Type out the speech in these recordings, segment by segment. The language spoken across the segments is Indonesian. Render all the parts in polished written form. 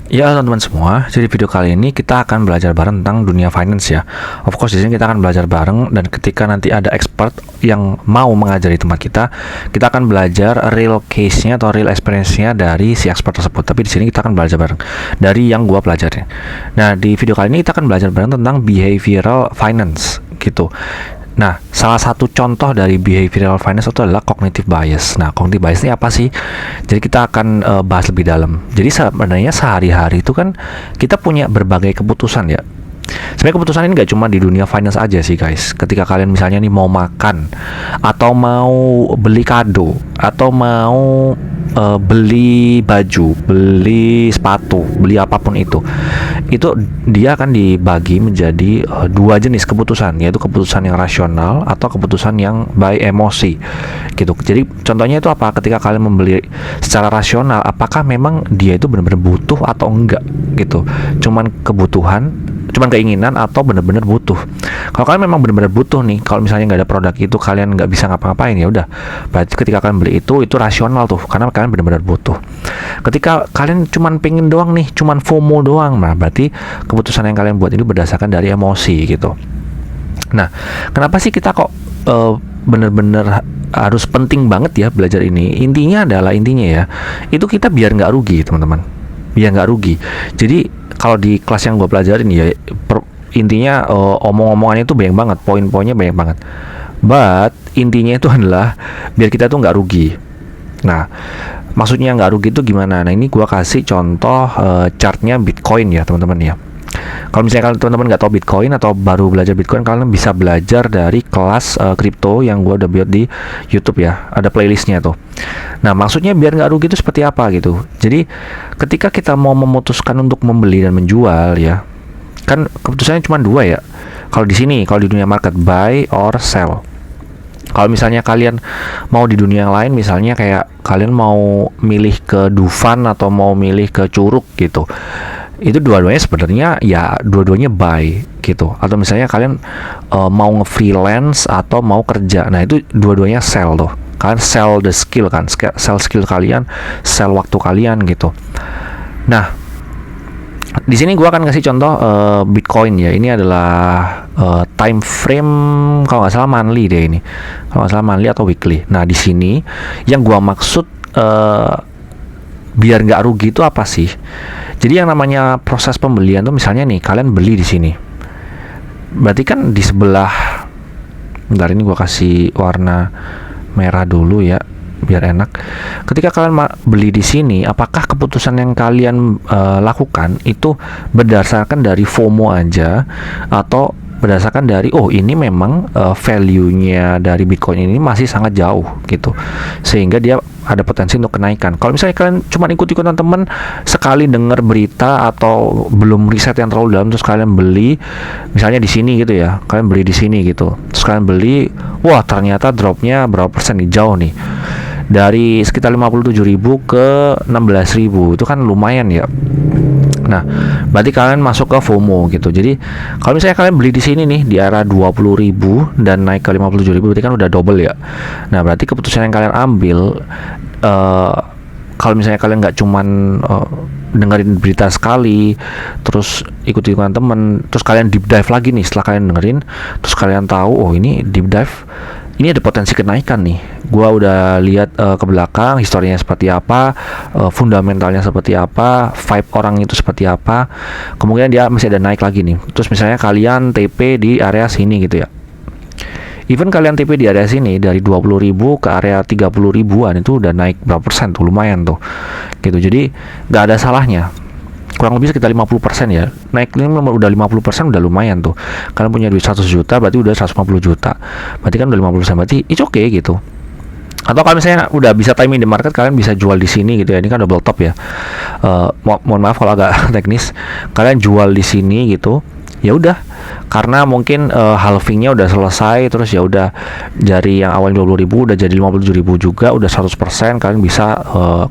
Ya teman-teman semua, jadi video kali ini kita akan belajar bareng tentang dunia finance ya. Of course di sini kita akan belajar bareng, dan ketika nanti ada expert yang mau mengajari tempat kita akan belajar real case-nya atau real experience-nya dari si expert tersebut. Tapi di sini kita akan belajar bareng dari yang gua pelajarin. Nah, di video kali ini kita akan belajar bareng tentang behavioral finance gitu. Nah, salah satu contoh dari behavioral finance itu adalah cognitive bias. Nah, cognitive bias ini apa sih? Jadi kita akan bahas lebih dalam. Jadi sebenarnya sehari-hari itu kan kita punya berbagai keputusan ya. Sebenarnya keputusan ini nggak cuma di dunia finance aja sih guys. Ketika kalian misalnya nih mau makan, atau mau beli kado, atau mau beli baju, beli sepatu, beli apapun itu dia akan dibagi menjadi dua jenis keputusan, yaitu keputusan yang rasional atau keputusan yang by emosi gitu. Jadi contohnya itu apa? Ketika kalian membeli secara rasional, apakah memang dia itu benar-benar butuh atau enggak gitu, cuman kebutuhan, cuman keinginan, atau benar-benar butuh. Kalau kalian memang benar-benar butuh nih, kalau misalnya nggak ada produk itu kalian nggak bisa ngapa-ngapain, ya udah berarti ketika kalian beli itu rasional tuh, karena kalian benar-benar butuh. Ketika kalian cuman pengen doang nih, cuman FOMO doang, nah berarti keputusan yang kalian buat ini berdasarkan dari emosi gitu. Nah, kenapa sih kita kok bener-bener harus penting banget ya belajar ini? Intinya ya, itu kita biar nggak rugi teman-teman, biar nggak rugi. Jadi kalau di kelas yang gue pelajarin ya, intinya omong-omongannya itu banyak banget, poin-poinnya banyak banget. But intinya itu adalah biar kita tuh nggak rugi. Nah, maksudnya nggak rugi itu gimana? Nah, ini gue kasih contoh chartnya Bitcoin ya teman-teman ya. Kalau misalnya kalian teman-teman nggak tahu Bitcoin atau baru belajar Bitcoin, kalian bisa belajar dari kelas kripto yang gue udah buat di YouTube ya. Ada playlistnya tuh. Nah, maksudnya biar nggak rugi itu seperti apa gitu. Jadi ketika kita mau memutuskan untuk membeli dan menjual ya, kan keputusannya cuma dua ya. Kalau di sini, kalau di dunia market, buy or sell. Kalau misalnya kalian mau di dunia yang lain, misalnya kayak kalian mau milih ke Dufan atau mau milih ke Curug gitu, itu dua-duanya sebenarnya ya dua-duanya buy gitu. Atau misalnya kalian mau nge-freelance atau mau kerja, nah itu dua-duanya sell tuh. Kalian sell the skill kan, sell skill kalian, sell waktu kalian gitu. Nah, di sini gue akan kasih contoh Bitcoin ya. Ini adalah time frame kalau nggak salah monthly deh ini, kalau nggak salah monthly atau weekly. Nah, di sini yang gue maksud biar nggak rugi itu apa sih? Jadi yang namanya proses pembelian tuh, misalnya nih kalian beli di sini, berarti kan di sebelah, bentar ini gue kasih warna merah dulu ya biar enak. Ketika kalian beli di sini, apakah keputusan yang kalian lakukan itu berdasarkan dari FOMO aja, atau berdasarkan dari ini memang value-nya dari Bitcoin ini masih sangat jauh gitu, sehingga dia ada potensi untuk kenaikan. Kalau misalnya kalian cuma ikut-ikutan teman, sekali dengar berita atau belum riset yang terlalu dalam, terus kalian beli misalnya di sini gitu ya, kalian beli di sini gitu, terus kalian beli, wah ternyata dropnya berapa persen nih, jauh nih, dari sekitar 57.000 ke 16.000, itu kan lumayan ya. Nah, berarti kalian masuk ke FOMO gitu. Jadi kalau misalnya kalian beli di sini nih di area 20.000 dan naik ke 57.000, berarti kan udah double ya. Nah, berarti keputusan yang kalian ambil, kalau misalnya kalian nggak cuman dengerin berita sekali, terus ikut-ikutan temen, terus kalian deep dive lagi nih setelah kalian dengerin, terus kalian tahu ini deep dive, ini ada potensi kenaikan nih. Gua udah lihat ke belakang historinya seperti apa, fundamentalnya seperti apa, vibe orang itu seperti apa. Kemungkinan dia masih ada naik lagi nih. Terus misalnya kalian TP di area sini gitu ya. Even kalian TP di area sini dari 20.000 ke area 30.000-an, itu udah naik berapa persen tuh, lumayan tuh. Gitu. Jadi nggak ada salahnya. Kurang lebih sekitar 50% ya. Naik ini udah 50%, udah lumayan tuh. Kalian punya duit 100 juta, berarti udah 150 juta. Berarti kan udah 50%, berarti it's okay gitu. Atau kalau misalnya udah bisa timing the market, kalian bisa jual di sini gitu ya. Ini kan double top ya. Mohon maaf kalau agak teknis. Kalian jual di sini gitu. Ya udah, karena mungkin halvingnya udah selesai, terus ya udah dari yang awalnya 20.000 udah jadi 57.000 juga, udah 100%, kalian bisa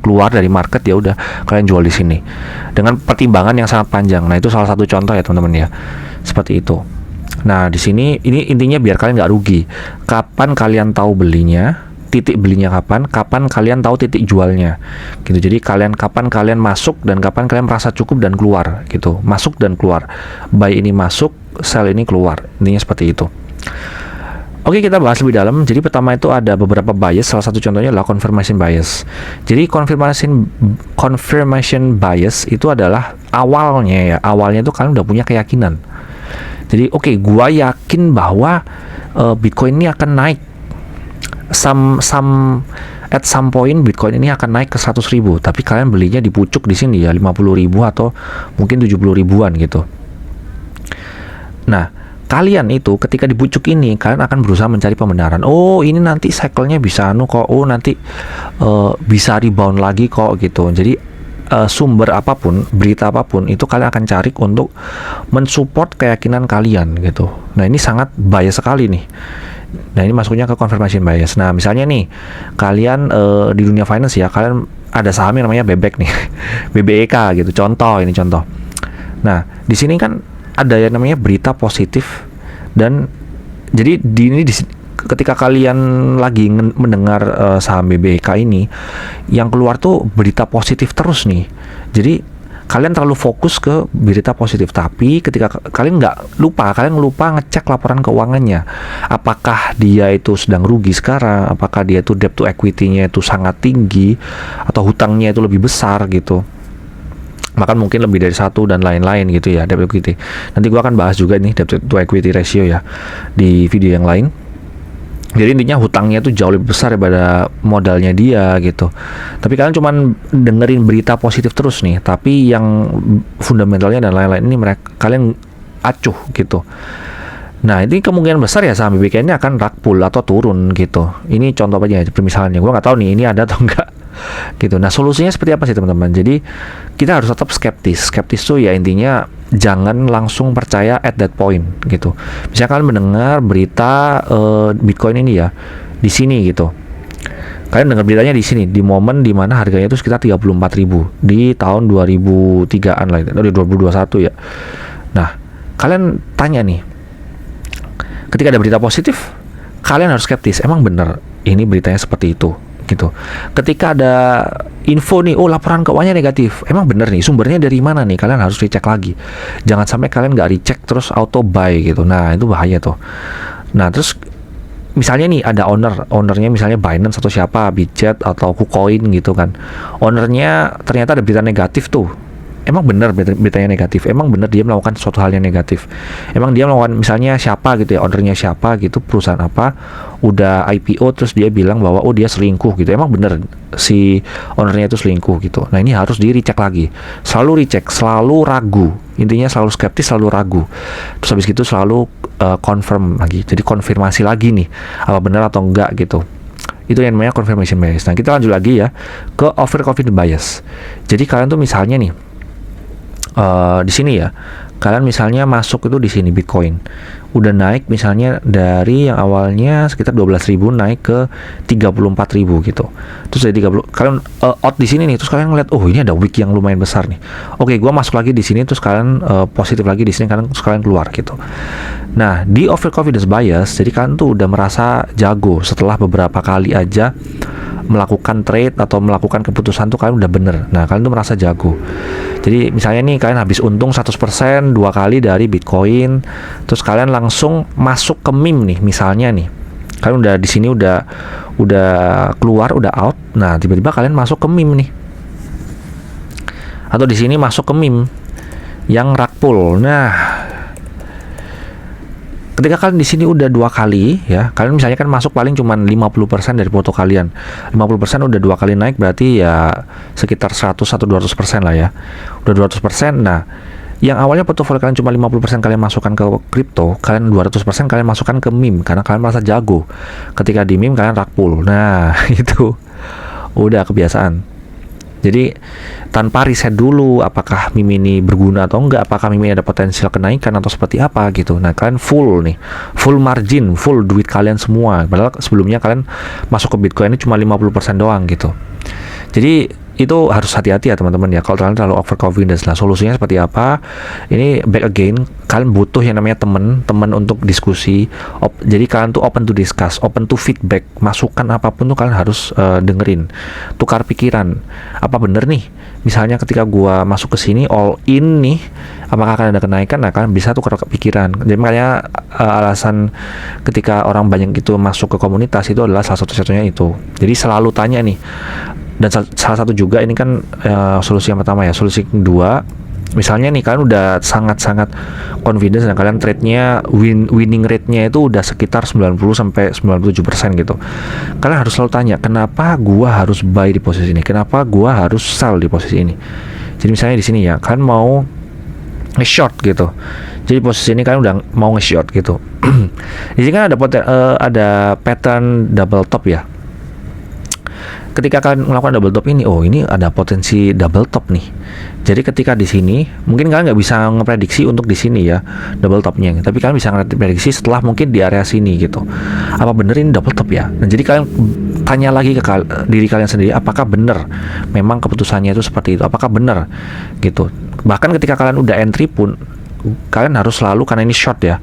keluar dari market, ya udah kalian jual di sini dengan pertimbangan yang sangat panjang. Nah, itu salah satu contoh ya teman-teman ya, seperti itu. Nah, di sini ini intinya biar kalian nggak rugi. Kapan kalian tahu belinya, titik belinya kapan kalian tahu titik jualnya gitu. Jadi kapan kalian masuk dan kapan kalian merasa cukup dan keluar gitu, masuk dan keluar, buy ini masuk, sell ini keluar, intinya seperti itu. Oke, kita bahas lebih dalam. Jadi pertama itu ada beberapa bias, salah satu contohnya adalah confirmation bias. Jadi confirmation bias itu adalah awalnya itu kalian udah punya keyakinan. Jadi gua yakin bahwa Bitcoin ini akan naik. At some point Bitcoin ini akan naik ke 100.000, tapi kalian belinya di pucuk di sini ya 50.000 atau mungkin 70 ribuan gitu. Nah, kalian itu ketika di pucuk ini kalian akan berusaha mencari pembenaran. Oh, ini nanti cycle-nya bisa kok. Oh, nanti bisa rebound lagi kok gitu. Jadi sumber apapun, berita apapun itu kalian akan cari untuk mensupport keyakinan kalian gitu. Nah, ini sangat bias sekali nih. Nah, ini masuknya ke confirmation bias. Nah, misalnya nih kalian di dunia finance ya, kalian ada saham yang namanya Bebek nih. BBEK gitu. Ini contoh. Nah, di sini kan ada yang namanya berita positif, dan jadi ketika kalian lagi mendengar saham BBK ini, yang keluar tuh berita positif terus nih. Jadi kalian terlalu fokus ke berita positif, tapi ketika kalian lupa ngecek laporan keuangannya, apakah dia itu sedang rugi sekarang, apakah dia itu debt to equity-nya itu sangat tinggi atau hutangnya itu lebih besar gitu, bahkan mungkin lebih dari 1 dan lain-lain gitu ya, debt to equity. Nanti gua akan bahas juga nih debt to equity ratio ya di video yang lain. Jadi intinya hutangnya itu jauh lebih besar daripada modalnya dia gitu. Tapi kalian cuman dengerin berita positif terus nih, tapi yang fundamentalnya dan lain-lain ini kalian acuh gitu. Nah, ini kemungkinan besar ya saham BBK ini akan rug pull atau turun gitu. Ini contoh aja permisalannya. Gua nggak tahu nih ini ada atau enggak gitu. Nah, solusinya seperti apa sih teman-teman? Jadi kita harus tetap skeptis. Skeptis tuh ya intinya jangan langsung percaya at that point gitu. Misalnya kalian mendengar berita Bitcoin ini ya di sini gitu. Kalian dengar beritanya di sini di momen dimana harganya itu sekitar 34.000 di tahun 2003-an lah, dari 2021 ya. Nah, kalian tanya nih, ketika ada berita positif, kalian harus skeptis. Emang bener ini beritanya seperti itu gitu. Ketika ada info nih, laporan keuangannya negatif, emang bener nih sumbernya dari mana nih, kalian harus dicek lagi. Jangan sampai kalian nggak recheck terus auto buy gitu. Nah, itu bahaya tuh. Nah, terus misalnya nih ada ownernya misalnya Binance atau siapa, Bitget atau KuCoin gitu kan, ownernya ternyata ada berita negatif tuh. Emang bener beritanya negatif, emang bener dia melakukan suatu hal yang negatif, emang dia melakukan misalnya siapa gitu ya, ownernya siapa gitu, perusahaan apa, udah IPO terus dia bilang bahwa dia selingkuh gitu, emang bener si ownernya itu selingkuh gitu. Nah, ini harus di recheck lagi, selalu recheck, selalu ragu, intinya selalu skeptis, selalu ragu, terus habis gitu selalu confirm lagi, jadi konfirmasi lagi nih apa benar atau enggak gitu. Itu yang namanya confirmation bias. Nah, kita lanjut lagi ya ke overconfident bias. Jadi kalian tuh misalnya nih di sini ya, kalian misalnya masuk itu di sini Bitcoin udah naik misalnya dari yang awalnya sekitar 12.000 naik ke 34.000 gitu. Terus dari 30 kalian out di sini nih, terus kalian ngeliat ini ada wick yang lumayan besar nih. Oke, gua masuk lagi di sini, terus kalian positif lagi di sini, kalian keluar gitu. Nah, di overconfidence bias, jadi kalian tuh udah merasa jago setelah beberapa kali aja melakukan trade atau melakukan keputusan tuh kalian udah bener. Nah, kalian tuh merasa jago. Jadi misalnya nih kalian habis untung 100% 2 kali dari Bitcoin, terus kalian langsung masuk ke meme nih misalnya nih. Kalian udah di sini udah keluar, udah out. Nah, tiba-tiba kalian masuk ke meme nih. Atau di sini masuk ke meme yang rug pull. Nah, ketika kalian di sini udah 2 kali ya, kalian misalnya kan masuk paling cuma 50% dari foto kalian. 50% udah 2 kali naik, berarti ya sekitar 100 atau 200% lah ya. Udah 200%. Nah, yang awalnya portofolio kalian cuma 50% kalian masukkan ke kripto, kalian 200% kalian masukkan ke meme karena kalian merasa jago. Ketika di meme kalian rug pull. Nah, itu udah kebiasaan. Jadi tanpa riset dulu apakah meme ini berguna atau enggak, apakah meme ini ada potensial kenaikan atau seperti apa gitu. Nah, kalian full margin, full duit kalian semua. Padahal sebelumnya kalian masuk ke Bitcoin ini cuma 50% doang gitu. Jadi itu harus hati-hati ya teman-teman ya, kalau kalian terlalu overconfidence. Nah, solusinya seperti apa? Ini back again, kalian butuh yang namanya teman untuk diskusi. Jadi kalian tuh open to discuss, open to feedback, masukan apapun tuh kalian harus dengerin, tukar pikiran. Apa bener nih, misalnya ketika gua masuk ke sini all in nih, apakah akan ada kenaikan? Nah, kalian bisa tukar pikiran. Jadi makanya alasan ketika orang banyak itu masuk ke komunitas itu adalah salah satu-satunya itu. Jadi selalu tanya nih. Dan salah satu juga ini kan solusi yang pertama ya. Solusi kedua, misalnya nih kalian udah sangat-sangat confidence dan kalian trade-nya winning rate-nya itu udah sekitar 90 sampai 97% gitu. Kalian harus selalu tanya, kenapa gua harus buy di posisi ini? Kenapa gua harus sell di posisi ini? Jadi misalnya di sini ya, kalian mau nge-short gitu. Jadi posisi ini kalian udah mau nge-short gitu. Di sini kan ada pattern double top ya. Ketika kalian melakukan double top ini, oh ini ada potensi double top nih. Jadi ketika di sini, mungkin kalian nggak bisa ngeprediksi untuk di sini ya double topnya, tapi kalian bisa ngeprediksi setelah mungkin di area sini gitu. Apa bener ini double top ya? Nah, jadi kalian tanya lagi ke diri kalian sendiri, apakah bener memang keputusannya itu seperti itu? Apakah bener gitu? Bahkan ketika kalian udah entry pun, kalian harus selalu, karena ini short ya,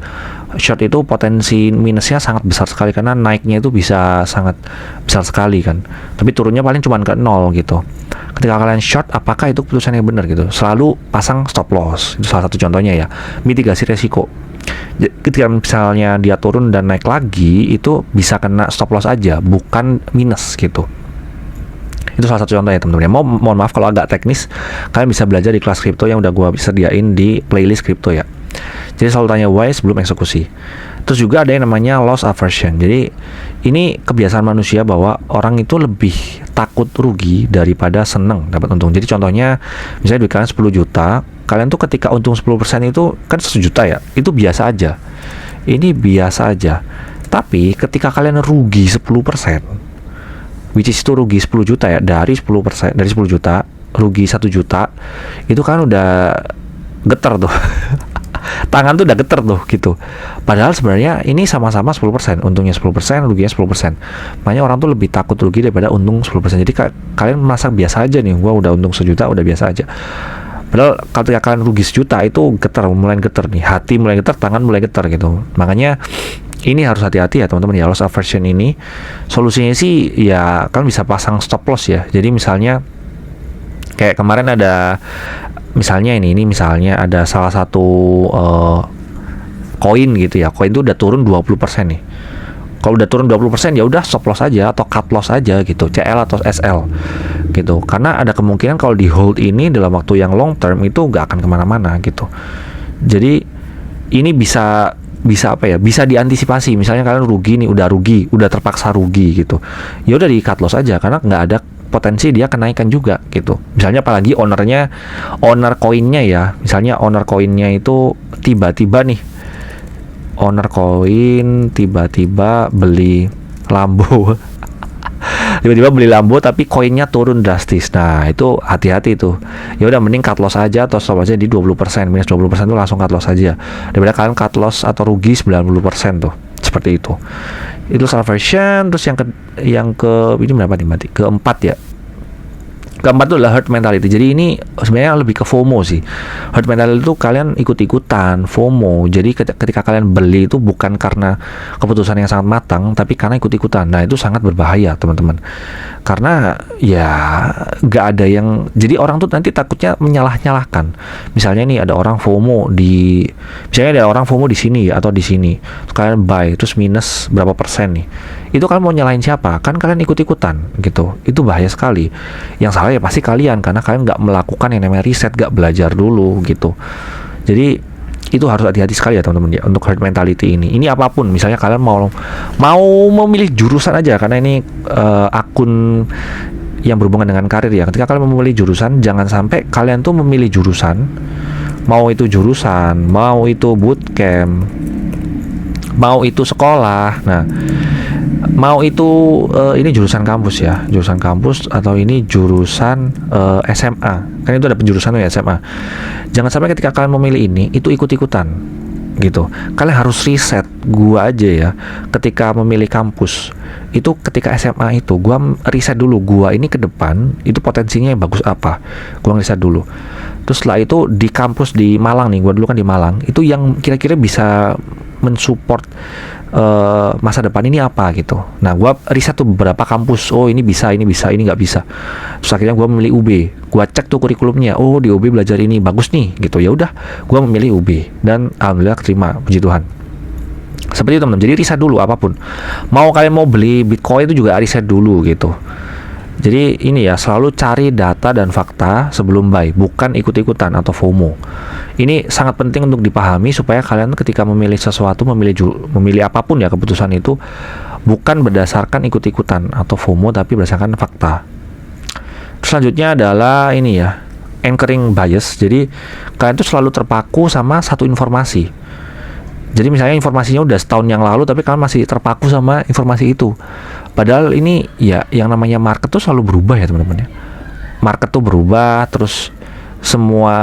short itu potensi minusnya sangat besar sekali karena naiknya itu bisa sangat besar sekali kan, tapi turunnya paling cuma ke 0 gitu. Ketika kalian short, apakah itu keputusan yang benar gitu? Selalu pasang stop loss, itu salah satu contohnya ya, mitigasi resiko. Ketika misalnya dia turun dan naik lagi, itu bisa kena stop loss aja, bukan minus gitu. Itu salah satu contohnya teman-teman. Mohon maaf kalau agak teknis, kalian bisa belajar di kelas kripto yang udah gua sediain di playlist kripto ya. Jadi selalu tanya why sebelum eksekusi. Terus juga ada yang namanya loss aversion. Jadi ini kebiasaan manusia bahwa orang itu lebih takut rugi daripada seneng dapat untung. Jadi contohnya misalnya duit kalian 10 juta, kalian tuh ketika untung 10% itu kan 1 juta ya, itu biasa aja. Ini biasa aja. Tapi ketika kalian rugi 10%, which is itu rugi 10 juta ya, dari 10%, dari 10 juta rugi 1 juta, itu kan udah geter tuh. Tangan tuh udah geter tuh gitu. Padahal sebenarnya ini sama-sama 10%, untungnya 10%, ruginya 10%. Makanya orang tuh lebih takut rugi daripada untung 10%. Jadi kalian merasa biasa aja nih, gua udah untung 1 juta udah biasa aja. Padahal kalau kalian rugi 1 juta itu geter, mulai geter nih, hati mulai geter, tangan mulai geter gitu. Makanya ini harus hati-hati ya teman-teman ya, loss aversion ini. Solusinya sih ya kalian bisa pasang stop loss ya. Jadi misalnya kayak kemarin ada, misalnya ini misalnya ada salah satu koin gitu ya. Koin itu udah turun 20% nih. Kalau udah turun 20% ya udah stop loss aja atau cut loss aja gitu, CL atau SL gitu. Karena ada kemungkinan kalau di hold ini dalam waktu yang long term itu nggak akan kemana-mana gitu. Jadi ini bisa apa ya? Bisa diantisipasi. Misalnya kalian rugi nih, udah terpaksa rugi gitu. Ya udah di cut loss aja karena nggak ada potensi dia kenaikan juga gitu. Misalnya apalagi owner koinnya ya. Misalnya owner koinnya itu tiba-tiba nih, owner koin tiba-tiba beli Lambo. Tiba-tiba beli Lambo tapi koinnya turun drastis. Nah, itu hati-hati tuh. Ya udah mending cut loss aja atau stop aja di 20%, minus 20% tuh langsung cut loss aja. Daripada kalian cut loss atau rugi 90% tuh. Seperti itu. Itu salah version. Terus yang ke ini berapa nih mati? Keempat ya. Keempat itu adalah herd mentality. Jadi ini sebenarnya lebih ke FOMO sih. Herd mentality itu kalian ikut-ikutan FOMO. Jadi ketika kalian beli itu bukan karena keputusan yang sangat matang, tapi karena ikut-ikutan. Nah, itu sangat berbahaya teman-teman. Karena ya nggak ada yang, jadi orang tuh nanti takutnya menyalah-nyalahkan. Misalnya nih ada orang FOMO misalnya ada orang FOMO di sini atau di sini. Terus kalian buy terus minus berapa persen nih. Itu kalian mau nyalahin siapa? Kan kalian ikut-ikutan gitu. Itu bahaya sekali. Yang salah ya pasti kalian, karena kalian nggak melakukan yang namanya riset, nggak belajar dulu gitu. Jadi itu harus hati-hati sekali ya teman-teman ya untuk herd mentality ini. Ini apapun, misalnya kalian mau memilih jurusan aja, karena ini akun yang berhubungan dengan karir ya. Ketika kalian memilih jurusan, jangan sampai kalian tuh memilih jurusan, mau itu bootcamp, mau itu sekolah. Nah, mau itu ini jurusan kampus ya, jurusan kampus atau ini jurusan SMA, kan itu ada penjurusan ya SMA. Jangan sampai ketika kalian memilih ini itu ikut-ikutan. gitu. Kalian harus riset. Gua aja ya, ketika memilih kampus itu, ketika SMA itu gua riset dulu, gua ini ke depan itu potensinya yang bagus apa, gua riset dulu. Terus setelah itu di kampus di Malang nih, gua dulu kan di Malang, itu yang kira-kira bisa mensupport masa depan ini apa gitu. Nah, gua riset tuh beberapa kampus, oh ini bisa, ini nggak bisa. Terus akhirnya gua memilih UB. Gua cek tuh kurikulumnya, oh di UB belajar ini bagus nih gitu. Ya udah, gua memilih UB dan alhamdulillah keterima, puji Tuhan. Seperti itu teman-teman. Jadi riset dulu apapun. Mau kalian mau beli Bitcoin itu juga riset dulu gitu. Jadi ini ya, selalu cari data dan fakta sebelum buy, bukan ikut-ikutan atau FOMO. Ini sangat penting untuk dipahami supaya kalian ketika memilih sesuatu, memilih apapun ya keputusan itu, bukan berdasarkan ikut-ikutan atau FOMO, tapi berdasarkan fakta. Selanjutnya adalah ini ya, anchoring bias. Jadi kalian tuh selalu terpaku sama satu informasi. Jadi misalnya informasinya udah setahun yang lalu, tapi kalian masih terpaku sama informasi itu. Padahal ini ya, yang namanya market tuh selalu berubah ya teman-teman ya. Market tuh berubah, terus semua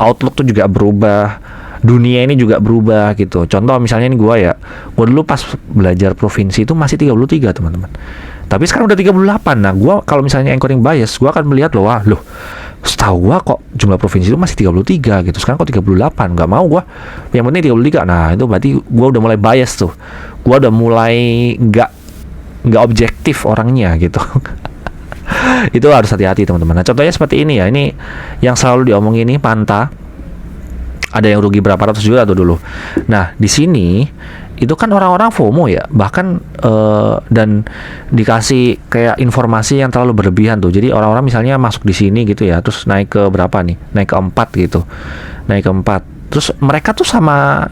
outlook tuh juga berubah, dunia ini juga berubah gitu. Contoh misalnya ini gue dulu pas belajar provinsi itu masih 33 teman-teman. Tapi sekarang udah 38. Nah, gue kalau misalnya anchoring bias, gue akan melihat loh, setahu gue kok jumlah provinsi itu masih 33 gitu. Sekarang kok 38, nggak mau gue. Yang penting 33. Nah, itu berarti gue udah mulai bias tuh. Gue udah mulai nggak objektif orangnya gitu. Itu harus hati-hati teman-teman. Nah, contohnya seperti ini ya. Ini yang selalu diomongin ini Panta. Ada yang rugi berapa ratus juta tuh dulu. Nah, di sini itu kan orang-orang FOMO ya, bahkan dan dikasih kayak informasi yang terlalu berlebihan tuh. Jadi orang-orang misalnya masuk di sini gitu ya, terus naik ke berapa nih? Naik ke 4 gitu. Naik ke 4. Terus mereka tuh sama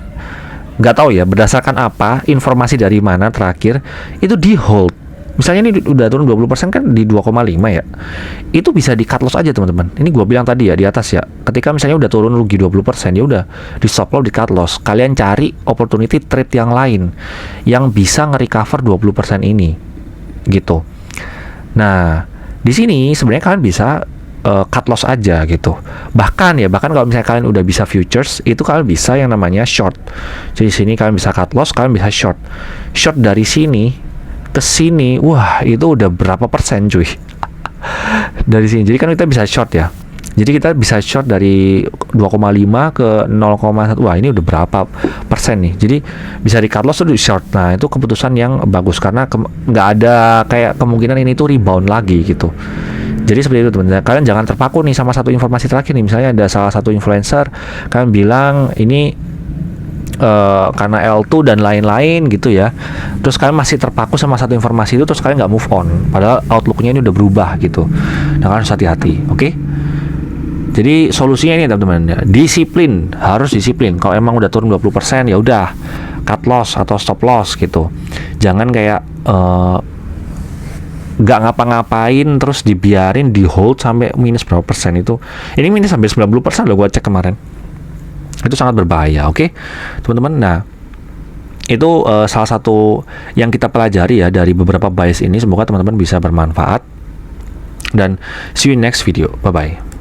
nggak tahu ya berdasarkan apa, informasi dari mana terakhir itu di hold. Misalnya ini udah turun 20% kan di 2,5 ya. Itu bisa di cut loss aja teman-teman. Ini gua bilang tadi ya di atas ya. Ketika misalnya udah turun rugi 20%, ya udah di stop loss, di cut loss. Kalian cari opportunity trade yang lain yang bisa nge-recover 20% ini. Gitu. Nah, di sini sebenarnya kalian bisa cut loss aja gitu. Bahkan kalau misalnya kalian udah bisa futures, itu kalian bisa yang namanya short. Jadi sini kalian bisa cut loss, kalian bisa short. Short dari sini ke sini, wah itu udah berapa persen cuy. Dari sini, jadi kan kita bisa short ya. Jadi kita bisa short dari 2,5 ke 0,1. Wah ini udah berapa persen nih. Jadi bisa di cut loss tuh di short. Nah itu keputusan yang bagus karena nggak ada kayak kemungkinan ini tuh rebound lagi gitu. Jadi seperti itu teman-teman. Kalian jangan terpaku nih sama satu informasi terakhir nih. Misalnya ada salah satu influencer, kalian bilang ini karena L2 dan lain-lain gitu ya. Terus kalian masih terpaku sama satu informasi itu, terus kalian nggak move on. Padahal outlooknya ini udah berubah gitu. Nah kalian harus hati-hati, oke? Jadi solusinya ini teman-teman, disiplin, harus disiplin. Kalau emang udah turun 20%, ya udah cut loss atau stop loss gitu. Jangan kayak nggak ngapa-ngapain terus dibiarin di hold sampai minus berapa persen itu. Ini minus sampai 90% loh, gua cek kemarin. Itu sangat berbahaya, oke? Teman-teman, nah itu salah satu yang kita pelajari ya dari beberapa bias ini. Semoga teman-teman bisa bermanfaat dan see you next video. Bye-bye.